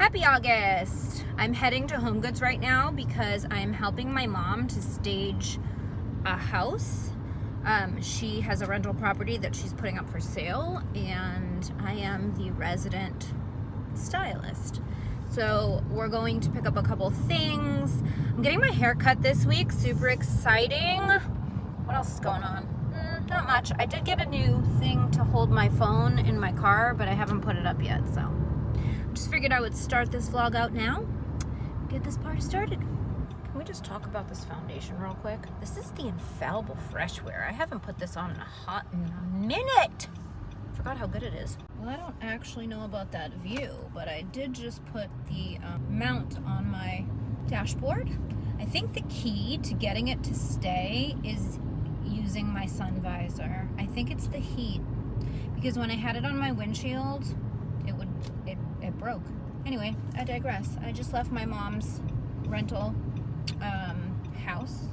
Happy August! I'm heading to Home Goods right now because I'm helping my mom to stage a house. She has a rental property that she's putting up for sale, and I am the resident stylist. So we're going to pick up a couple things. I'm getting my hair cut this week, super exciting. What else is going on? Not much. I did get a new thing to hold my phone in my car, but I haven't put it up yet, so just figured I would start this vlog out now, get this party started. Can we just talk about this foundation real quick? This is the Infallible Fresh Wear. I haven't put this on in a hot minute. Forgot how good it is. Well, I don't actually know about that view, but I did just put the mount on my dashboard. I think the key to getting it to stay is using my sun visor. I think it's the heat, because when I had it on my windshield, it broke. Anyway, I digress. I just left my mom's rental house.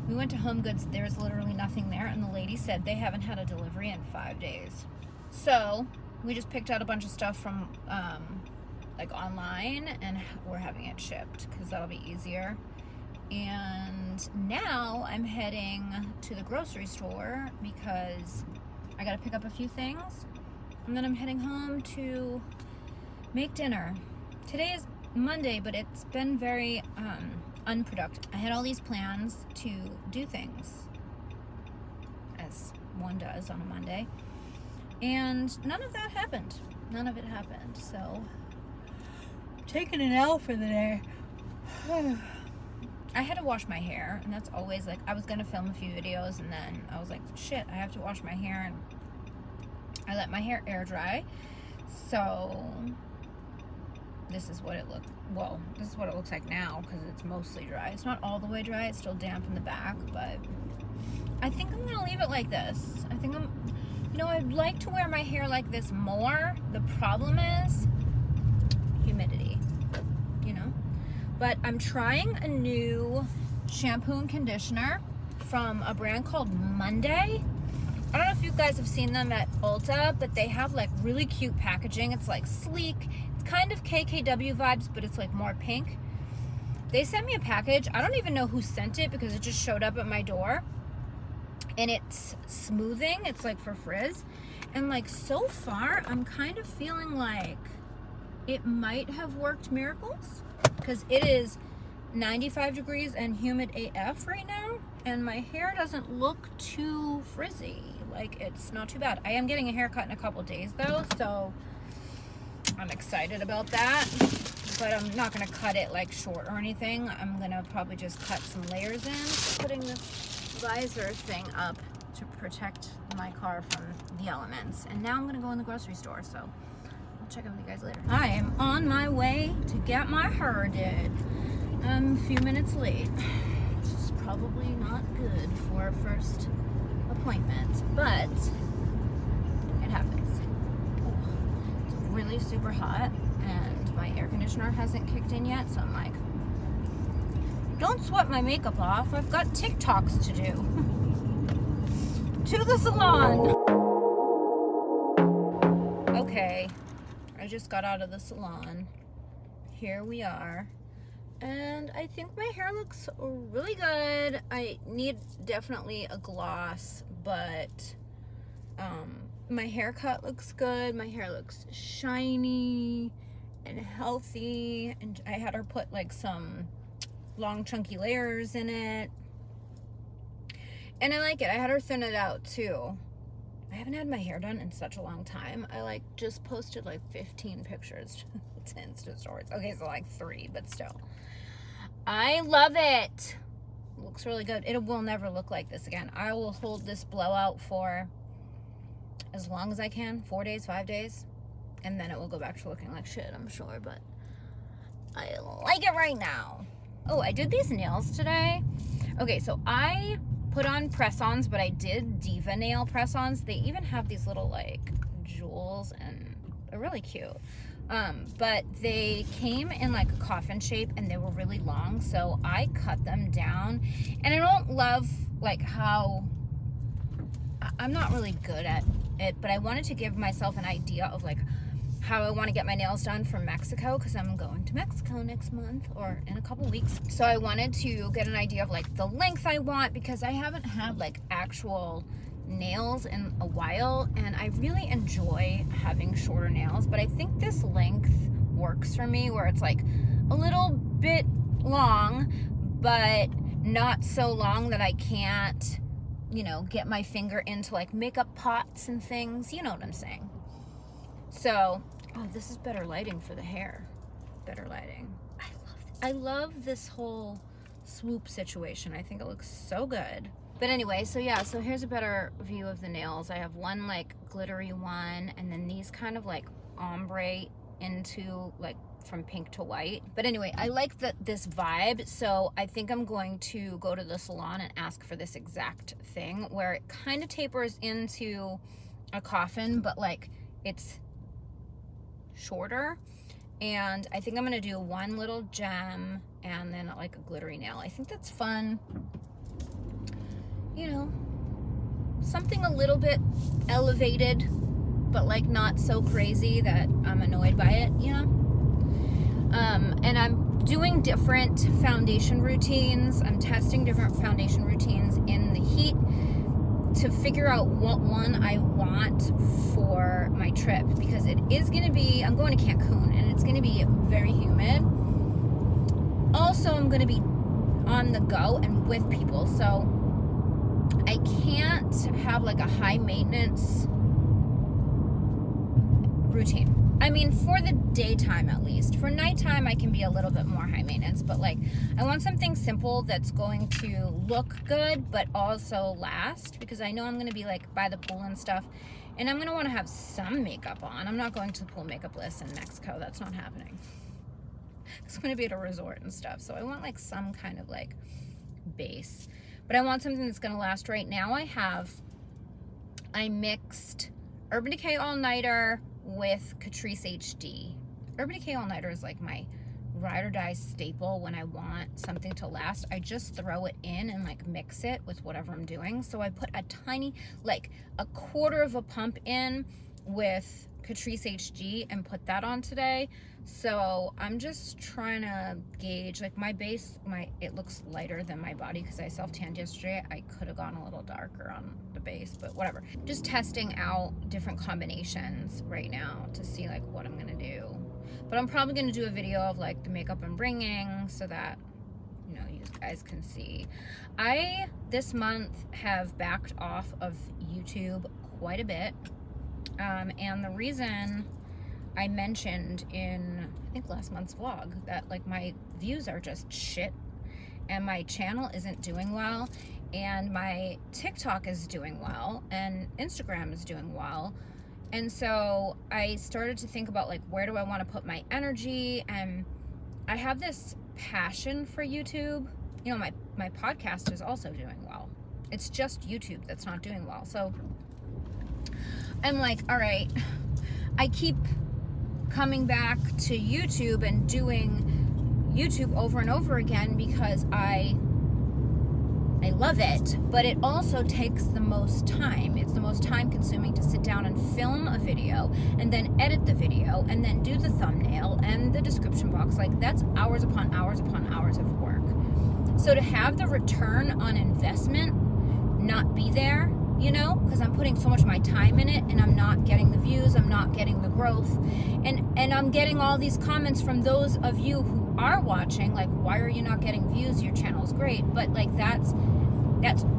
We went to Home Goods. There's literally nothing there, and the lady said they haven't had a delivery in 5 days. So we just picked out a bunch of stuff from like online, and we're having it shipped because that'll be easier. And now I'm heading to the grocery store because I gotta pick up a few things, and then I'm heading home to make dinner. Today is Monday, but it's been very unproductive. I had all these plans to do things, as one does on a Monday, and none of that happened. None of it happened, so taking an L for the day. I had to wash my hair, and that's always like, I was gonna film a few videos, and then I was like, shit, I have to wash my hair, and I let my hair air dry. So this is what it looked, well, this is what it looks like now, because it's mostly dry. It's not all the way dry, it's still damp in the back, but I think I'm gonna leave it like this. I think I'd like to wear my hair like this more. The problem is humidity, but I'm trying a new shampoo and conditioner from a brand called Monday. I don't know if you guys have seen them at Ulta, but they have like really cute packaging. It's like sleek. It's kind of KKW vibes, but it's like more pink. They sent me a package. I don't even know who sent it because it just showed up at my door. And it's smoothing. It's like for frizz. And like so far, I'm kind of feeling like it might have worked miracles, because it is 95 degrees and humid AF right now, and my hair doesn't look too frizzy. Like, it's not too bad. I am getting a haircut in a couple days though, so I'm excited about that, but I'm not gonna cut it like short or anything. I'm gonna probably just cut some layers in, putting this visor thing up to protect my car from the elements. And now I'm gonna go in the grocery store, so I'll check in with you guys later. I am on my way to get my hair did. I'm a few minutes late, which is probably not good for a first appointment, but it happens. It's really super hot, and my air conditioner hasn't kicked in yet, so I'm like, don't sweat my makeup off. I've got TikToks to do. To the salon. Okay, I just got out of the salon. Here we are. And I think my hair looks really good. I need definitely a gloss, but my haircut looks good. My hair looks shiny and healthy. And I had her put like some long chunky layers in it. And I like it. I had her thin it out too. I haven't had my hair done in such a long time. I like just posted like 15 pictures to Insta stories. Okay, so like 3, but still. I love it. It looks really good. It will never look like this again. I will hold this blowout for as long as I can, 4 days, 5 days, and then it will go back to looking like shit, I'm sure, but I like it right now. Oh, I did these nails today. Okay, so I put on press-ons, but I did Diva nail press-ons. They even have these little like jewels, and they're really cute. But they came in like a coffin shape, and they were really long, so I cut them down. And I don't love like how, I'm not really good at it, but I wanted to give myself an idea of like how I want to get my nails done from Mexico, because I'm going to Mexico next month or in a couple weeks. So I wanted to get an idea of like the length I want, because I haven't had like actual nails in a while, and I really enjoy having shorter nails, but I think this length works for me, where it's like a little bit long, but not so long that I can't, you know, get my finger into like makeup pots and things, you know what I'm saying. So, oh, this is better lighting for the hair. Better lighting. I love this whole swoop situation. I think it looks so good. But anyway, so yeah, so here's a better view of the nails. I have one like glittery one, and then these kind of like ombre into like from pink to white. But anyway, I like this vibe, so I think I'm going to go to the salon and ask for this exact thing, where it kind of tapers into a coffin, but like it's shorter. And I think I'm gonna do one little gem and then like a glittery nail. I think that's fun. You know, something a little bit elevated, but like not so crazy that I'm annoyed by it, you know? And I'm doing different foundation routines. I'm testing different foundation routines in the heat to figure out what one I want for my trip, because it is going to be, I'm going to Cancun, and it's going to be very humid. Also, I'm going to be on the go and with people, so I can't have like a high maintenance routine. I mean, for the daytime at least. For nighttime, I can be a little bit more high maintenance, but like I want something simple that's going to look good but also last, because I know I'm going to be like by the pool and stuff, and I'm going to want to have some makeup on. I'm not going to the pool makeupless in Mexico. That's not happening. Because I'm going to be at a resort and stuff, so I want like some kind of like base. But I want something that's going to last. Right now I mixed Urban Decay All Nighter with Catrice HD. Urban Decay All Nighter is like my ride or die staple when I want something to last. I just throw it in and like mix it with whatever I'm doing. So I put a tiny, like a quarter of a pump in with Catrice HD and put that on today. So I'm just trying to gauge like my base, it looks lighter than my body because I self-tanned yesterday. I could have gone a little darker on the base, but whatever. Just testing out different combinations right now to see like what I'm gonna do. But I'm probably gonna do a video of like the makeup I'm bringing so that, you know, you guys can see. I, this month, have backed off of YouTube quite a bit. And the reason I mentioned in, I think last month's vlog, that like my views are just shit and my channel isn't doing well and my TikTok is doing well and Instagram is doing well. And so I started to think about like, where do I want to put my energy? And I have this passion for YouTube. You know, my podcast is also doing well. It's just YouTube that's not doing well. So I'm like, all right, I keep coming back to YouTube and doing YouTube over and over again because I love it, but it also takes the most time. It's the most time consuming to sit down and film a video and then edit the video and then do the thumbnail and the description box. Like that's hours upon hours upon hours of work. So to have the return on investment not be there, you know, because I'm putting so much of my time in it and I'm not getting the views, I'm not getting the growth, and I'm getting all these comments from those of you who are watching, like, why are you not getting views? Your channel's great. But like that's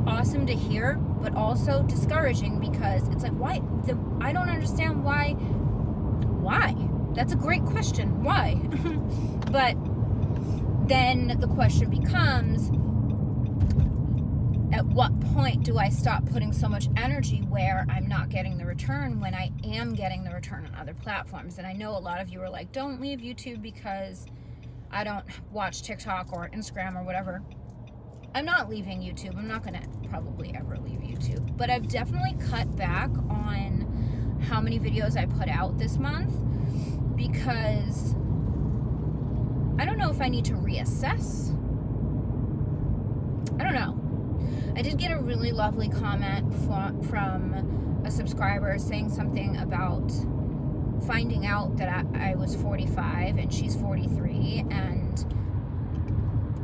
awesome to hear, but also discouraging because it's like, why? I don't understand why. That's a great question. Why? But then the question becomes, at what point do I stop putting so much energy where I'm not getting the return when I am getting the return on other platforms? And I know a lot of you are like, don't leave YouTube because I don't watch TikTok or Instagram or whatever. I'm not leaving YouTube. I'm not going to probably ever leave YouTube. But I've definitely cut back on how many videos I put out this month because I don't know if I need to reassess. I don't know. I did get a really lovely comment from a subscriber saying something about finding out that I was 45 and she's 43, and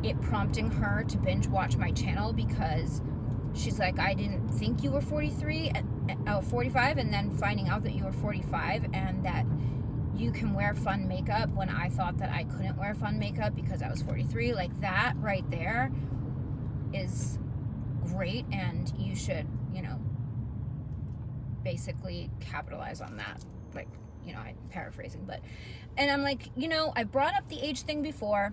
it prompting her to binge watch my channel because she's like, I didn't think you were 45, and then finding out that you were 45 and that you can wear fun makeup when I thought that I couldn't wear fun makeup because I was 43. Like, that right there is great, and you should, you know, basically capitalize on that. Like, you know, I'm paraphrasing, but, and I'm like, you know, I brought up the age thing before,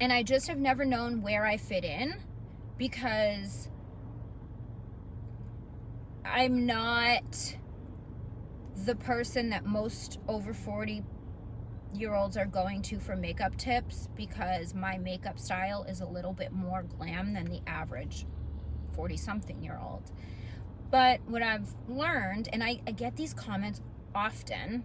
and I just have never known where I fit in, because I'm not the person that most over 40-year-olds are going to for makeup tips, because my makeup style is a little bit more glam than the average 40-something-year-old. But what I've learned, and I get these comments often,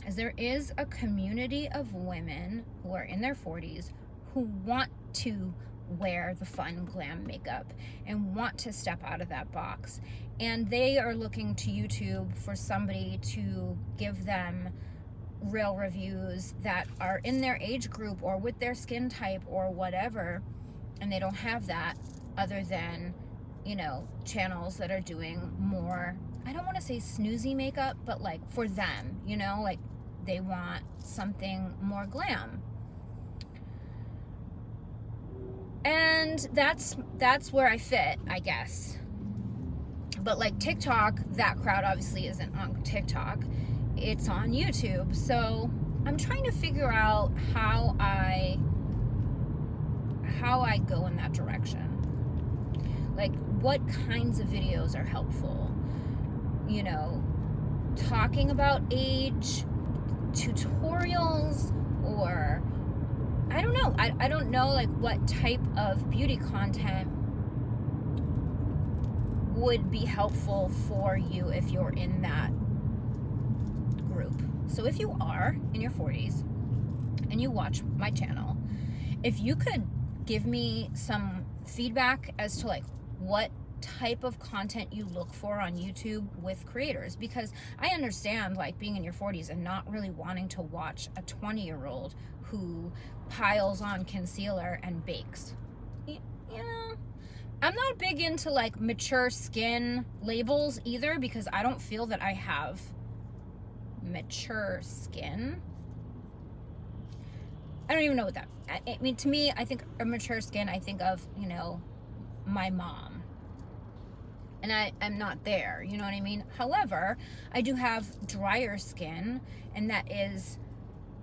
is there is a community of women who are in their 40s who want to wear the fun glam makeup and want to step out of that box, and they are looking to YouTube for somebody to give them real reviews that are in their age group or with their skin type or whatever, and they don't have that other than, you know, channels that are doing more, I don't want to say snoozy makeup, but like for them, you know, like they want something more glam. And that's where I fit, I guess. But like TikTok, that crowd obviously isn't on TikTok. It's on YouTube. So I'm trying to figure out how I go in that direction. Like, what kinds of videos are helpful? You know, talking about age, tutorials, or I don't know. I don't know, like, what type of beauty content would be helpful for you if you're in that group. So if you are in your 40s and you watch my channel, if you could give me some feedback as to like what type of content you look for on YouTube with creators, because I understand like being in your 40s and not really wanting to watch a 20-year-old who piles on concealer and bakes. Yeah, I'm not big into like mature skin labels either, because I don't feel that I have mature skin. I don't even know what that, I mean, to me, I think a mature skin, I think of, you know, my mom. And I'm not there, you know what I mean? However, I do have drier skin, and that is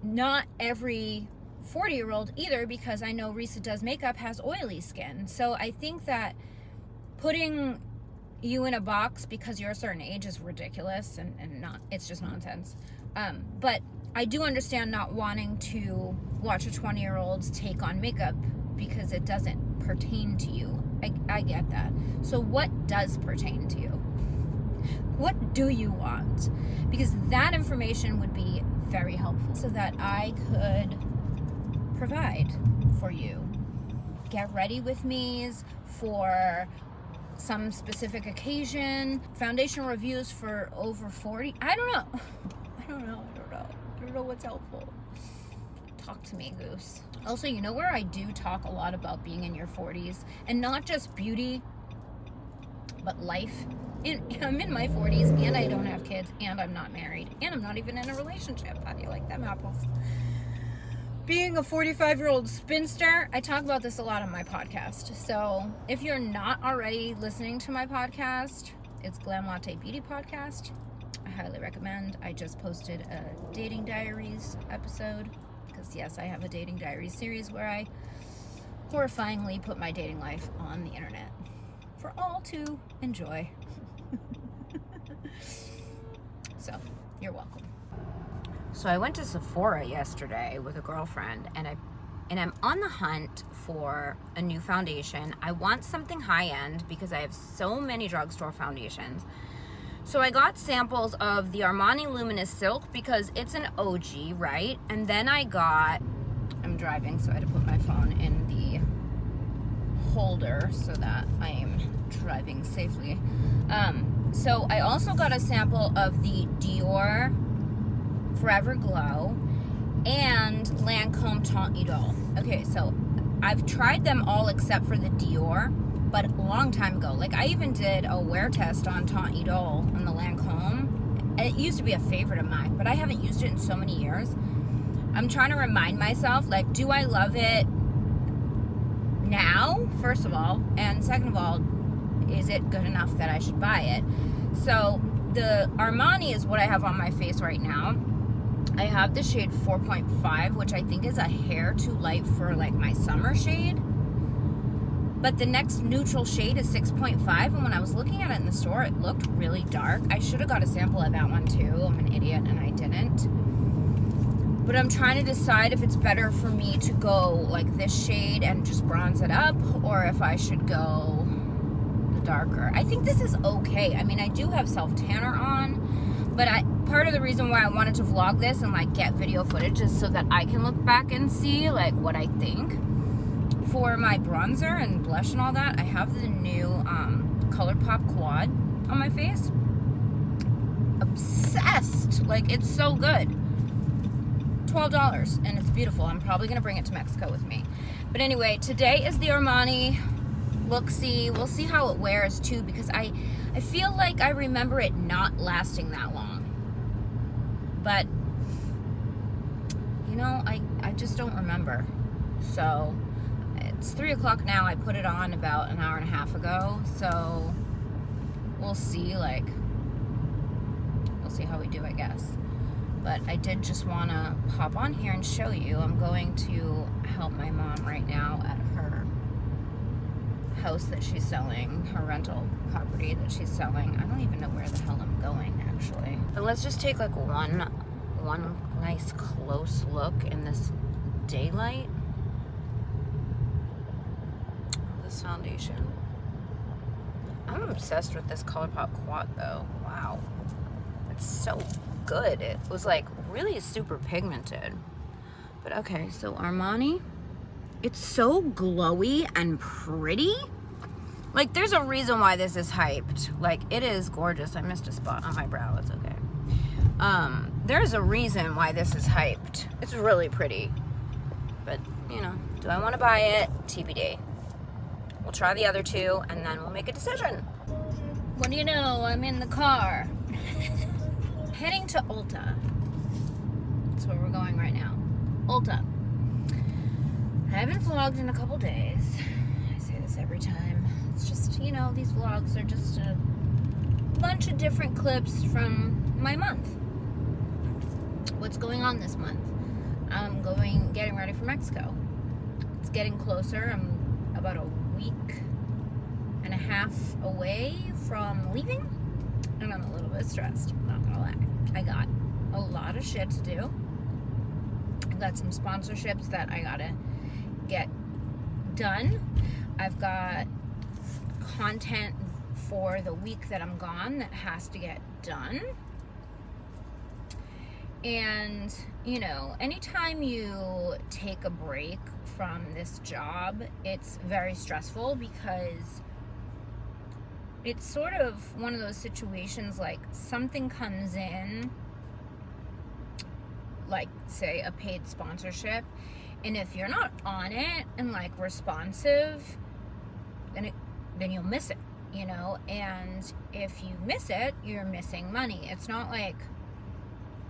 not every 40-year-old either, because I know Risa Does Makeup has oily skin. So I think that putting you in a box because you're a certain age is ridiculous, and not, it's just nonsense. But I do understand not wanting to watch a 20-year-old's take on makeup because it doesn't pertain to you. I get that. So what does pertain to you? What do you want? Because that information would be very helpful so that I could provide for you. Get ready with me's for some specific occasion, foundation reviews for over 40. I don't know. I don't know what's helpful. Talk to me, Goose. Also, you know where I do talk a lot about being in your 40s, and not just beauty, but life. I'm in my 40s, and I don't have kids, and I'm not married, and I'm not even in a relationship. How do you like them apples? Being a 45-year-old spinster, I talk about this a lot on my podcast. So if you're not already listening to my podcast, it's Glam Latte Beauty Podcast. I highly recommend. I just posted a Dating Diaries episode, because yes, I have a Dating Diaries series where I horrifyingly put my dating life on the internet for all to enjoy. So, you're welcome. So I went to Sephora yesterday with a girlfriend, and I'm on the hunt for a new foundation. I want something high-end because I have so many drugstore foundations. So I got samples of the Armani Luminous Silk because it's an OG, right? And then I'm driving, so I had to put my phone in the holder so that I am driving safely. So I also got a sample of the Dior Forever Glow and Lancome Tinted. Okay, so I've tried them all except for the Dior, but a long time ago. Like, I even did a wear test on Tinted on the Lancome. It used to be a favorite of mine, but I haven't used it in so many years. I'm trying to remind myself, like, do I love it now, first of all, and second of all, is it good enough that I should buy it? So the Armani is what I have on my face right now. I have the shade 4.5, which I think is a hair too light for like my summer shade. But the next neutral shade is 6.5, and when I was looking at it in the store, it looked really dark. I should have got a sample of that one too. I'm an idiot and I didn't. But I'm trying to decide if it's better for me to go like this shade and just bronze it up, or if I should go the darker. I think this is okay. I mean, I do have self-tanner on, but part of the reason why I wanted to vlog this and like get video footage is so that I can look back and see like what I think. For my bronzer and blush and all that, I have the new ColourPop Quad on my face. Obsessed. Like, it's so good. $12 and it's beautiful. I'm probably gonna bring it to Mexico with me. But anyway, today is the Armani look-see. We'll see how it wears too, because I feel like I remember it not lasting that long. But you know, I just don't remember. So it's 3 o'clock now. I put it on about an hour and a half ago, so we'll see. Like, we'll see how we do, I guess. But I did just want to pop on here and show you. I'm going to help my mom right now at her house that she's selling, her rental property that she's selling. I don't even know where the hell I'm going, actually. But let's just take like one nice close look in this daylight. This foundation. I'm obsessed with this ColourPop Quad though. Wow. It's so good. It was like really super pigmented. But okay, so Armani, it's so glowy and pretty. Like, there's a reason why this is hyped. Like, it is gorgeous. I missed a spot on my brow. It's okay. There's a reason why this is hyped. It's really pretty. But, you know, do I want to buy it? TBD. We'll try the other two and then we'll make a decision. What do you know? I'm in the car. Heading to Ulta. That's where we're going right now. Ulta. I haven't vlogged in a couple days. I say this every time. It's just, you know, these vlogs are just a bunch of different clips from my month. What's going on this month? I'm getting ready for Mexico. It's getting closer. I'm about a week and a half away from leaving, and I'm a little bit stressed, I'm not gonna lie. I got a lot of shit to do. I've got some sponsorships that I gotta get done. I've got content for the week that I'm gone that has to get done. And, you know, anytime you take a break from this job, it's very stressful because it's sort of one of those situations like something comes in, like say a paid sponsorship, and if you're not on it and like responsive, then you'll miss it, you know. And if you miss it, you're missing money. It's not like,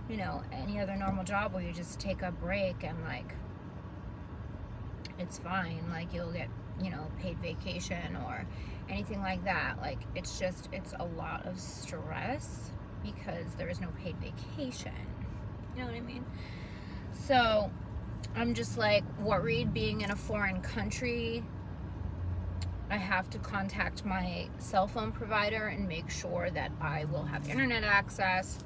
you know, any other normal job where you just take a break and like it's fine, like you'll get, you know, paid vacation or anything like that. Like, it's just, it's a lot of stress because there is no paid vacation, you know what I mean? So I'm just like worried being in a foreign country. I have to contact my cell phone provider and make sure that I will have internet access,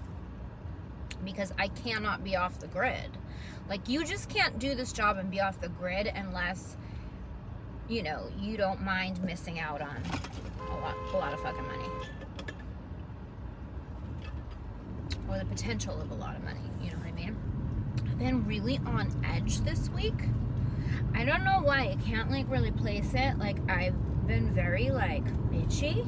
because I cannot be off the grid. Like, you just can't do this job and be off the grid unless, you know, you don't mind missing out on a lot of fucking money. Or the potential of a lot of money, you know what I mean? I've been really on edge this week. I don't know why. I can't like really place it. Like, I've been very like bitchy.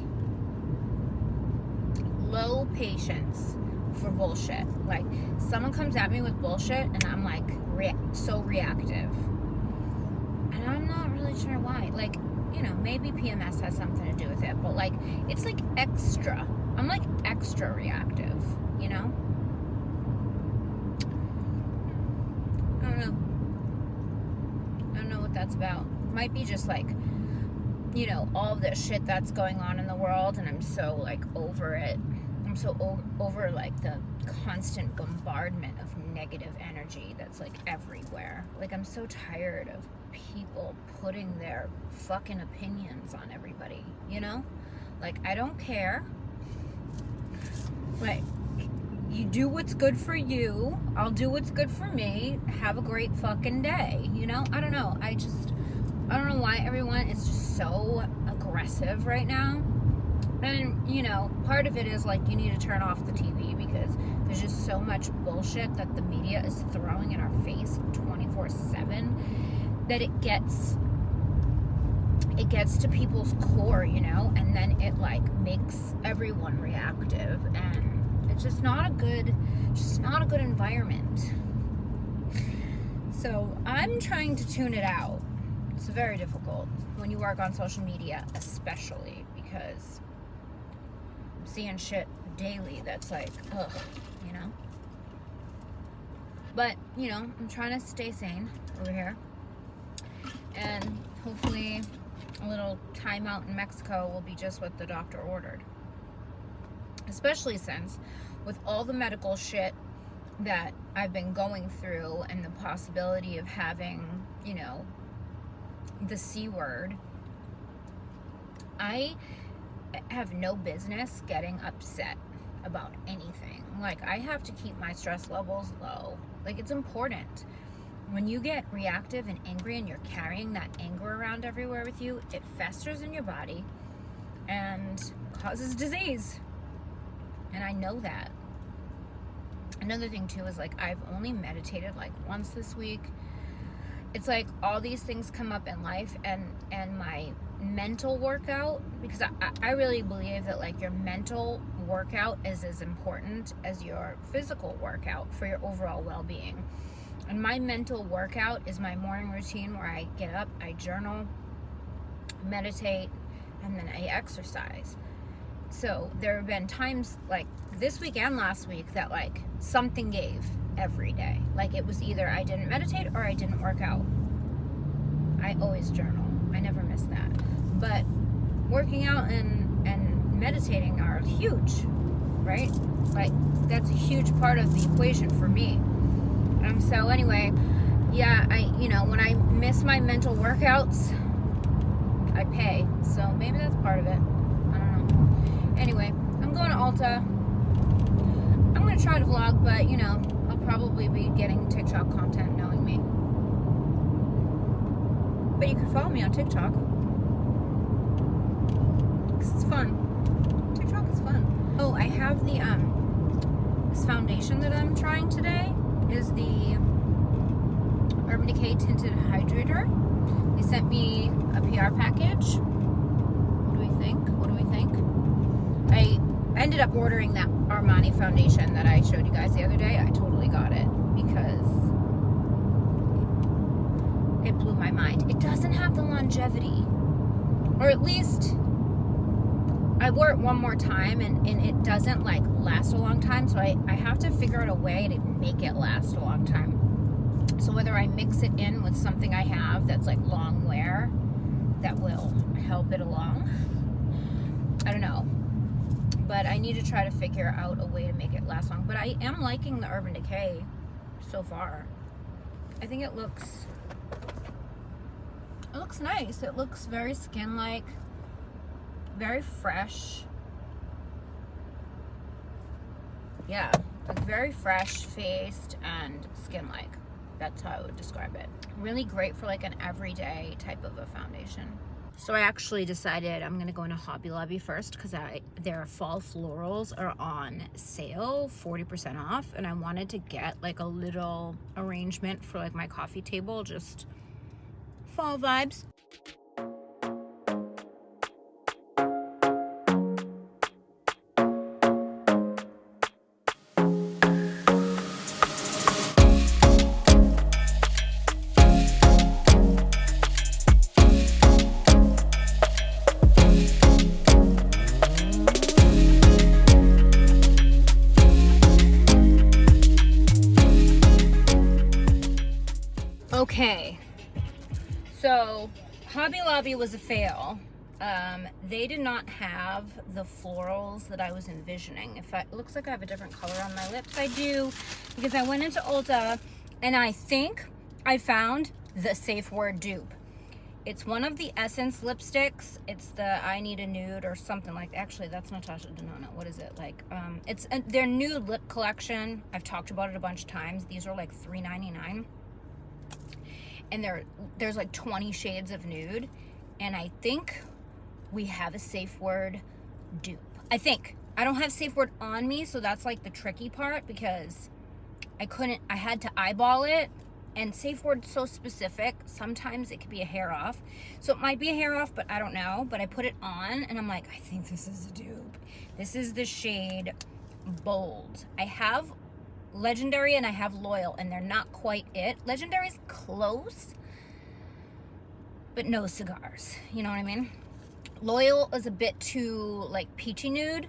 low patience for bullshit. Like, someone comes at me with bullshit and I'm like so reactive. And I'm not really sure why. Like, you know, maybe PMS has something to do with it, but like, it's like extra. I'm like extra reactive, you know? I don't know what that's about. Might be just like, you know, all this shit that's going on in the world, and I'm so like over it. I'm so over like the constant bombardment of negative energy that's like everywhere. Like, I'm so tired of people putting their fucking opinions on everybody, you know? Like, I don't care. Like, you do what's good for you. I'll do what's good for me. Have a great fucking day, you know? I don't know. I don't know why everyone is just so aggressive right now. And, you know, part of it is like, you need to turn off the TV because there's just so much bullshit that the media is throwing in our face 24/7 that it gets to people's core, you know, and then it like makes everyone reactive, and it's just not a good environment. So I'm trying to tune it out. It's very difficult when you work on social media, especially because I'm seeing shit daily that's like, ugh, you know? But, you know, I'm trying to stay sane over here. And hopefully a little time out in Mexico will be just what the doctor ordered. Especially since with all the medical shit that I've been going through and the possibility of having, you know, the C word, I have no business getting upset about anything. Like, I have to keep my stress levels low. Like, it's important. When you get reactive and angry and you're carrying that anger around everywhere with you, it festers in your body and causes disease. And I know that. Another thing too is like, I've only meditated like once this week. It's like all these things come up in life, and my mental workout, because I really believe that like your mental workout is as important as your physical workout for your overall well-being. And my mental workout is my morning routine where I get up, I journal, meditate, and then I exercise. So there have been times like this week and last week that like something gave every day. Like, it was either I didn't meditate or I didn't work out. I always journal. I never miss that. But working out and meditating are huge, right? Like, that's a huge part of the equation for me. So anyway, yeah, when I miss my mental workouts, I pay. So maybe that's part of it. I don't know. Anyway, I'm going to Ulta. I'm going to try to vlog, but, you know, I'll probably be getting TikTok content knowing me. But you can follow me on TikTok. 'Cause it's fun. TikTok is fun. Oh, I have the, this foundation that I'm trying today is the Urban Decay Tinted Hydrator. They sent me a PR package. What do we think? I ended up ordering that Armani foundation that I showed you guys the other day. I totally got it because it blew my mind. It doesn't have the longevity, or at least I wore it one more time and it doesn't like last a long time, so I have to figure out a way to make it last a long time. So whether I mix it in with something I have that's like long wear that will help it along, I don't know. But I need to try to figure out a way to make it last long. But I am liking the Urban Decay so far. I think it looks nice. It looks very skin-like, very fresh. Yeah, like very fresh-faced and skin-like. That's how I would describe it. Really great for like an everyday type of a foundation. So I actually decided I'm gonna go into Hobby Lobby first because their fall florals are on sale, 40% off, and I wanted to get like a little arrangement for like my coffee table, just fall vibes. Okay, so Hobby Lobby was a fail. They did not have the florals that I was envisioning. It looks like I have a different color on my lips. I do, because I went into Ulta and I think I found the safe word dupe. It's one of the Essence lipsticks. It's the I Need a Nude or something like. Actually, that's Natasha Denona. What is it like? It's their nude lip collection. I've talked about it a bunch of times. These are like $3.99, and there's like 20 shades of nude. And I think we have a safe word dupe. I think. I don't have safe word on me, so that's like the tricky part, because I had to eyeball it, and safe word's so specific, sometimes it could be a hair off. So it might be a hair off, but I don't know. But I put it on, and I'm like, I think this is a dupe. This is the shade Bold. I have Legendary and I have Loyal, and they're not quite it. Legendary's close, but no cigars. You know what I mean? Loyal is a bit too like peachy nude.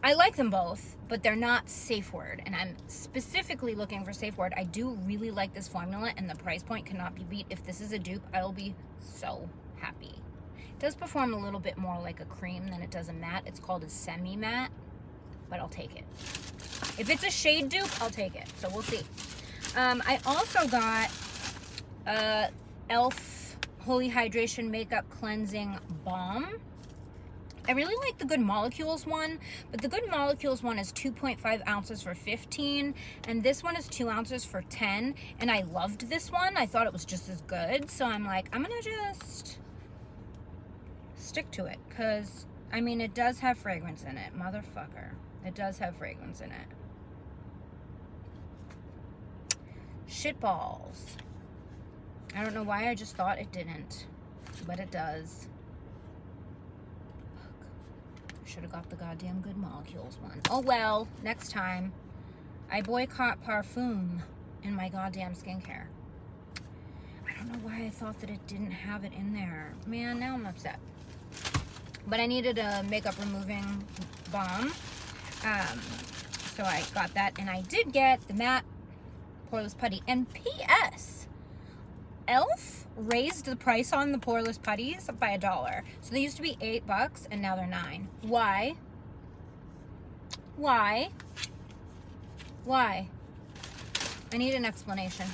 I like them both, but they're not safe word, and I'm specifically looking for safe word. I do really like this formula, and the price point cannot be beat. If this is a dupe, I will be so happy. It does perform a little bit more like a cream than it does a matte. It's called a semi-matte, but I'll take it. If it's a shade dupe, I'll take it. So we'll see. I also got e.l.f. Holy Hydration Makeup Cleansing Balm. I really like the Good Molecules one, but the Good Molecules one is 2.5 ounces for $15, and this one is 2 ounces for $10, and I loved this one. I thought it was just as good, so I'm like, I'm gonna just stick to it, because, I mean, it does have fragrance in it, motherfucker. It does have fragrance in it. Shitballs. I don't know why I just thought it didn't, but it does. Should have got the goddamn Good Molecules one. Oh well, next time. I boycott parfum in my goddamn skincare. I don't know why I thought that it didn't have it in there. Man, now I'm upset. But I needed a makeup removing balm. So I got that, and I did get the matte poreless putty. And P.S. e.l.f. raised the price on the poreless putties by $1. So they used to be $8 and now they're $9. Why? Why? Why? I need an explanation.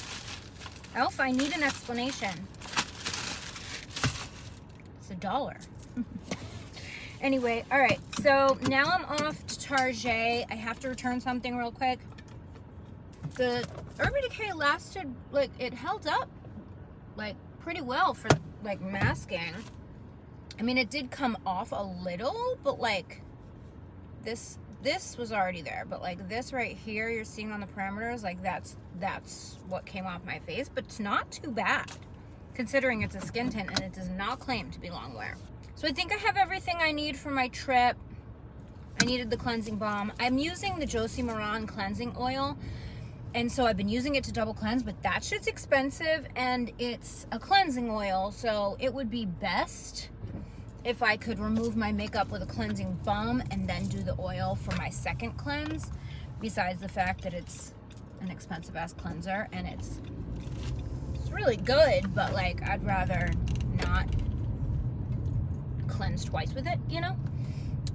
e.l.f., I need an explanation. It's $1. Anyway, all right. So now I'm off to Target. I have to return something real quick. The Urban Decay lasted, like, it held up like pretty well for like masking. I mean, it did come off a little, but like this was already there, but like this right here you're seeing on the parameters, like that's what came off my face. But it's not too bad considering it's a skin tint and it does not claim to be long wear. So I think I have everything I need for my trip. I needed the cleansing balm. I'm using the Josie Maran cleansing oil, and so I've been using it to double cleanse, but that shit's expensive, and it's a cleansing oil, so it would be best if I could remove my makeup with a cleansing balm and then do the oil for my second cleanse, besides the fact that it's an expensive-ass cleanser, and it's really good, but, like, I'd rather not cleanse twice with it, you know?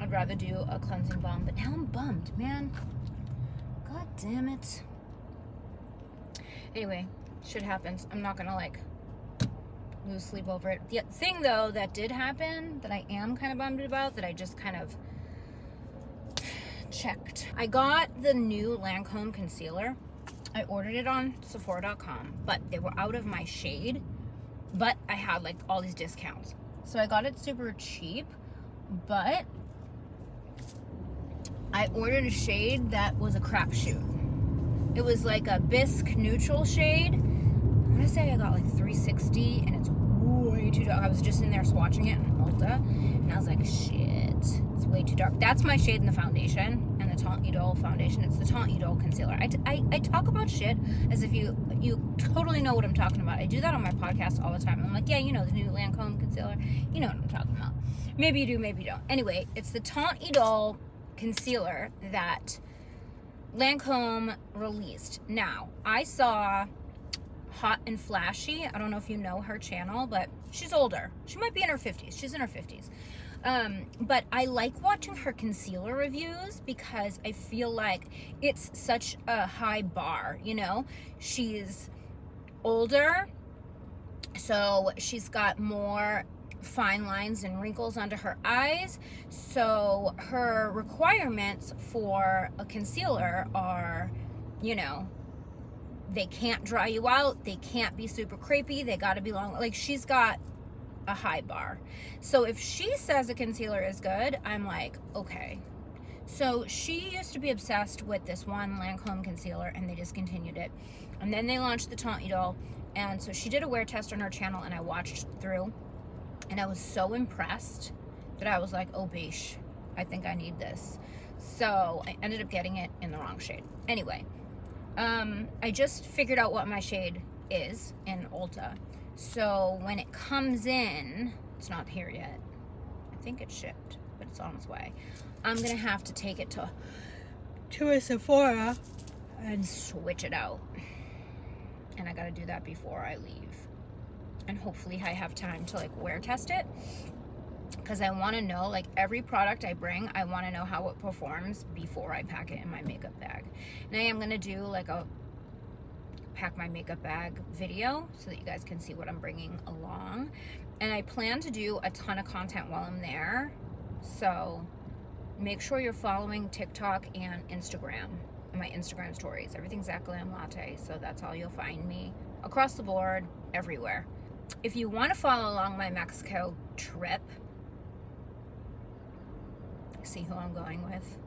I'd rather do a cleansing balm, but now I'm bummed, man. God damn it. Anyway, shit happens. I'm not gonna like lose sleep over it. The thing though that did happen that I am kind of bummed about, that I just kind of checked. I got the new Lancome Concealer. I ordered it on Sephora.com, but they were out of my shade, but I had like all these discounts. So I got it super cheap, but I ordered a shade that was a crapshoot. It was like a bisque neutral shade. I'm gonna say I got like 360, and it's way too dark. I was just in there swatching it in Ulta, and I was like, shit, it's way too dark. That's my shade in the foundation, and the Tante Idole foundation. It's the Tante Idole concealer. I talk about shit as if you totally know what I'm talking about. I do that on my podcast all the time. I'm like, yeah, you know the new Lancome concealer. You know what I'm talking about. Maybe you do, maybe you don't. Anyway, it's the Tante Idole concealer that Lancome released. Now, I saw Hot and Flashy. I don't know if you know her channel, but she's older. She might be in her 50s. She's in her 50s. But I like watching her concealer reviews because I feel like it's such a high bar, you know? She's older, so she's got more fine lines and wrinkles under her eyes, so her requirements for a concealer are, you know, they can't dry you out, they can't be super crepey, they gotta be long. Like, she's got a high bar. So if she says a concealer is good, I'm like, okay. So she used to be obsessed with this one Lancome concealer, and they discontinued it, and then they launched the Tinted, and so she did a wear test on her channel, and I watched through, and I was so impressed that I was like, oh beesh, I think I need this. So I ended up getting it in the wrong shade. Anyway, I just figured out what my shade is in Ulta. So when it comes in, it's not here yet. I think it's shipped, but it's on its way. I'm gonna have to take it to a Sephora and switch it out. And I gotta do that before I leave. And hopefully I have time to like wear test it, because I wanna know, like, every product I bring, I wanna know how it performs before I pack it in my makeup bag. And I am gonna do like a pack my makeup bag video so that you guys can see what I'm bringing along. And I plan to do a ton of content while I'm there, so make sure you're following TikTok and Instagram, my Instagram stories. Everything's at GLAM LATTE, so that's all you'll find me across the board, everywhere. If you want to follow along my Mexico trip, see who I'm going with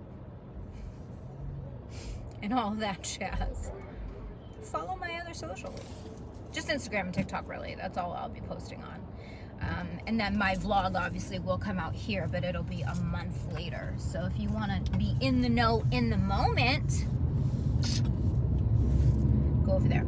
and all of that jazz, follow my other socials. Just Instagram and TikTok, really. That's all I'll be posting on. And then my vlog obviously will come out here, but it'll be a month later. So if you want to be in the know in the moment, go over there.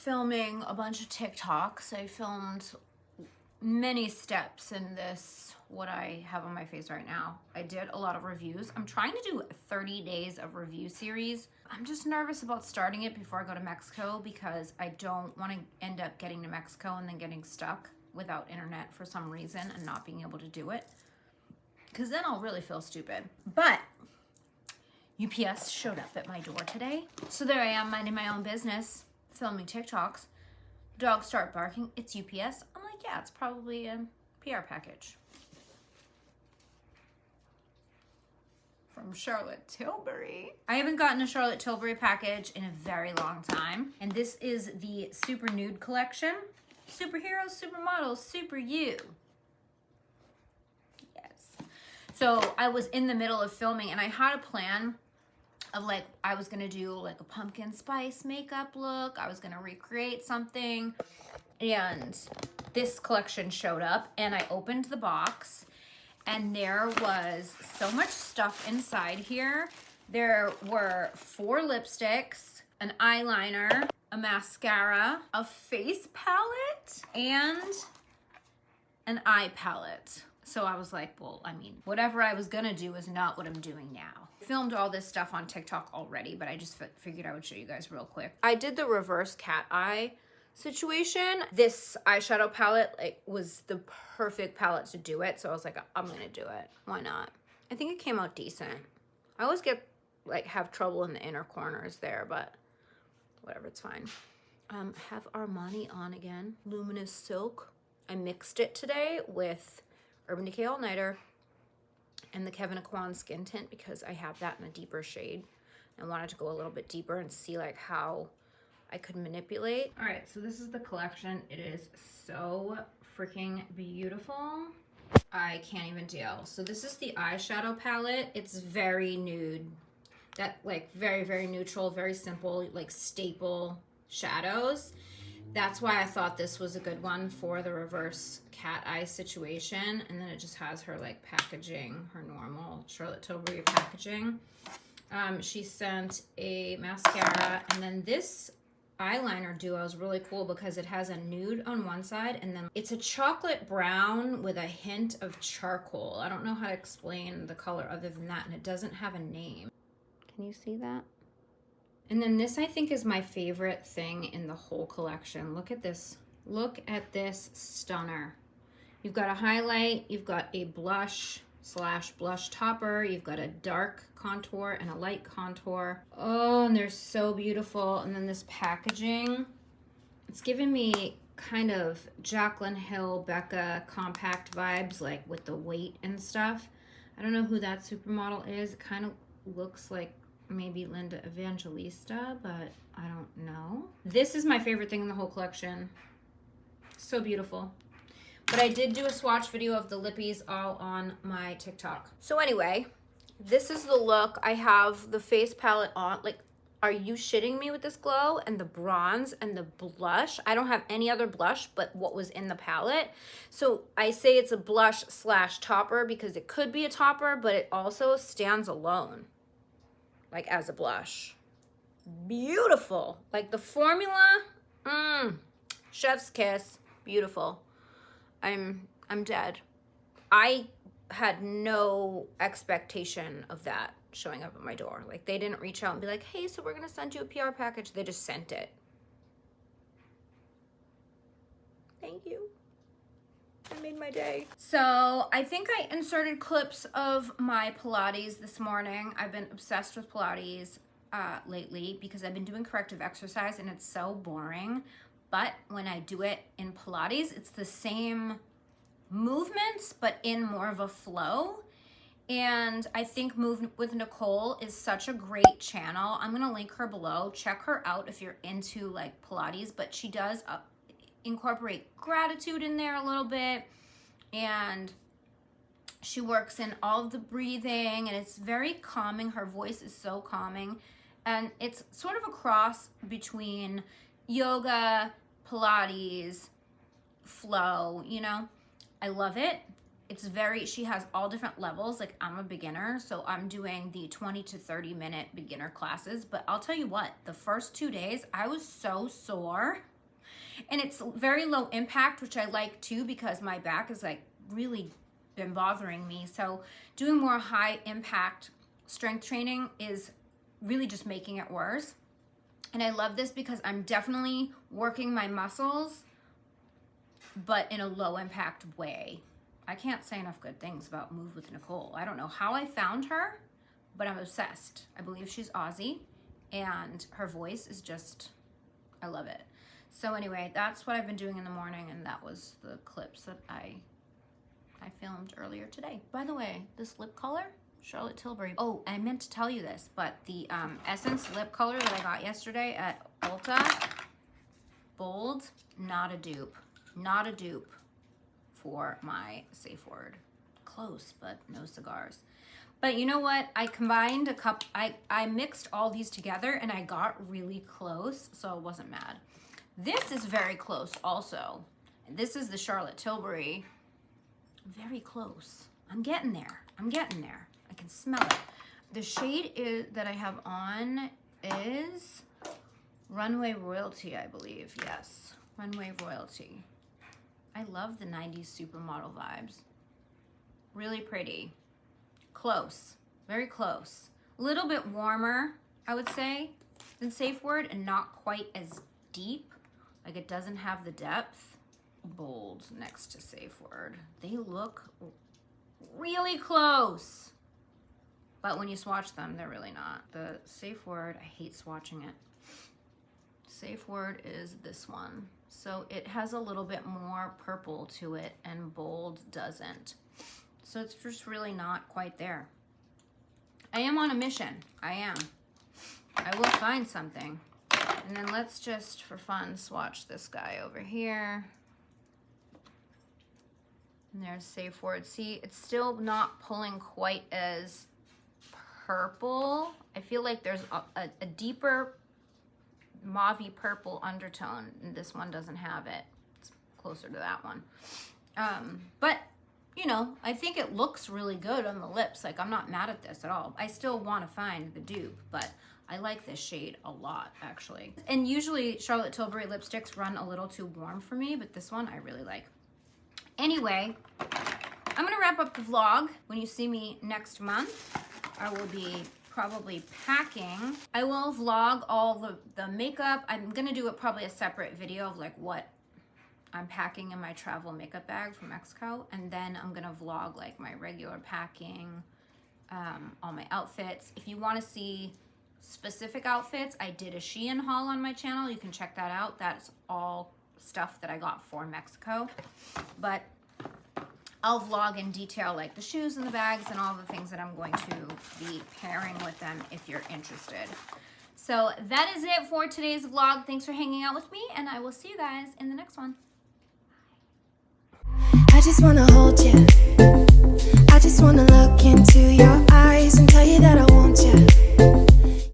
Filming a bunch of TikToks. I filmed many steps in this, what I have on my face right now. I did a lot of reviews. I'm trying to do 30 days of review series. I'm just nervous about starting it before I go to Mexico, because I don't want to end up getting to Mexico and then getting stuck without internet for some reason and not being able to do it, because then I'll really feel stupid. But UPS showed up at my door today, so there I am minding my own business, filming TikToks. Dogs start barking. It's UPS. I'm like, yeah, it's probably a PR package from Charlotte Tilbury. I haven't gotten a Charlotte Tilbury package in a very long time. And this is the Super Nude collection. Superheroes, supermodels, super you. Yes. So I was in the middle of filming, and I had a plan of, like, I was gonna do like a pumpkin spice makeup look. I was gonna recreate something, and this collection showed up, and I opened the box, and there was so much stuff inside here. There were 4 lipsticks, an eyeliner, a mascara, a face palette, and an eye palette. So I was like, well, I mean, whatever I was gonna do is not what I'm doing now. I filmed all this stuff on TikTok already, but I just figured I would show you guys real quick. I did the reverse cat eye situation. This eyeshadow palette, like, was the perfect palette to do it. So I was like, I'm gonna do it. Why not? I think it came out decent. I always get, like, have trouble in the inner corners there, but whatever, it's fine. Have Armani on again. Luminous Silk. I mixed it today with Urban Decay All Nighter and the Kevyn Aucoin Skin Tint, because I have that in a deeper shade. and wanted to go a little bit deeper and see like how I could manipulate. All right, so this is the collection. It is so freaking beautiful. I can't even deal. So this is the eyeshadow palette. It's very nude. That like very, very neutral, very simple, like staple shadows. That's why I thought this was a good one for the reverse cat eye situation. And then it just has her like packaging, her normal Charlotte Tilbury packaging. She sent a mascara, and then this eyeliner duo is really cool because it has a nude on one side and then it's a chocolate brown with a hint of charcoal. I don't know how to explain the color other than that, and it doesn't have a name. Can you see that? And then this I think is my favorite thing in the whole collection. Look at this. Look at this stunner. You've got a highlight, you've got a blush / blush topper, you've got a dark contour and a light contour. Oh, and they're so beautiful. And then this packaging, it's giving me kind of Jaclyn Hill, Becca compact vibes, like with the weight and stuff. I don't know who that supermodel is. It kind of looks like maybe Linda Evangelista, but I don't know. This is my favorite thing in the whole collection. So beautiful. But I did do a swatch video of the lippies all on my TikTok. So anyway, this is the look. I have the face palette on. Like, are you shitting me with this glow? And the bronze and the blush. I don't have any other blush but what was in the palette. So I say it's a blush / topper because it could be a topper, but it also stands alone, like as a blush. Beautiful. Like the formula, chef's kiss, beautiful. I'm dead. I had no expectation of that showing up at my door. Like they didn't reach out and be like, hey, so we're gonna send you a PR package. They just sent it. Thank you. I made my day. So I think I inserted clips of my Pilates this morning. I've been obsessed with Pilates lately because I've been doing corrective exercise and it's so boring. But when I do it in Pilates, it's the same movements, but in more of a flow. And I think Move with Nicole is such a great channel. I'm gonna link her below. Check her out if you're into like Pilates, but she does incorporate gratitude in there a little bit. And she works in all of the breathing and it's very calming. Her voice is so calming. And it's sort of a cross between yoga, Pilates, flow, you know. I love it. It's very, she has all different levels. Like I'm a beginner, so I'm doing the 20 to 30 minute beginner classes. But I'll tell you what, the first 2 days, I was so sore. And it's very low impact, which I like too, because my back is like really been bothering me. So doing more high impact strength training is really just making it worse. And I love this because I'm definitely working my muscles, but in a low impact way. I can't say enough good things about Move with Nicole. I don't know how I found her, but I'm obsessed. I believe she's Aussie and her voice is just, I love it. So anyway, that's what I've been doing in the morning, and that was the clips that I filmed earlier today. By the way, this lip color, Charlotte Tilbury. Oh, I meant to tell you this, but the Essence lip color that I got yesterday at Ulta, bold, not a dupe. Not a dupe for my safe word. Close, but no cigars. But you know what? I combined a cup, I mixed all these together and I got really close, so I wasn't mad. This is very close also. This is the Charlotte Tilbury. Very close. I'm getting there. I'm getting there. I can smell it. The shade that I have on is Runway Royalty, I believe. Yes, Runway Royalty. I love the 90s supermodel vibes. Really pretty. Close. Very close. A little bit warmer, I would say, than Safe Word, and not quite as deep. Like it doesn't have the depth. Bold next to Safe Word. They look really close. But when you swatch them, they're really not. The Safe Word, I hate swatching it. Safe Word is this one. So it has a little bit more purple to it and Bold doesn't. So it's just really not quite there. I am on a mission. I am. will find something. And then let's just, for fun, swatch this guy over here. And there's Safe Word. See, it's still not pulling quite as purple. I feel like there's a deeper mauvey purple undertone, and this one doesn't have it. It's closer to that one. But, you know, I think it looks really good on the lips. Like, I'm not mad at this at all. I still want to find the dupe, but I like this shade a lot, actually. And usually Charlotte Tilbury lipsticks run a little too warm for me, but this one I really like. Anyway, I'm gonna wrap up the vlog. When you see me next month, I will be probably packing. I will vlog all the makeup. I'm gonna do probably a separate video of like what I'm packing in my travel makeup bag from Mexico, and then I'm gonna vlog like my regular packing, all my outfits. If you wanna see specific outfits, I did a Shein haul on my channel. You can check that out. That's all stuff that I got for Mexico. But I'll vlog in detail like the shoes and the bags and all the things that I'm going to be pairing with them if you're interested. So that is it for today's vlog. Thanks for hanging out with me, and I will see you guys in the next one. I just wanna hold you. I just wanna look into your eyes and tell you that I want you.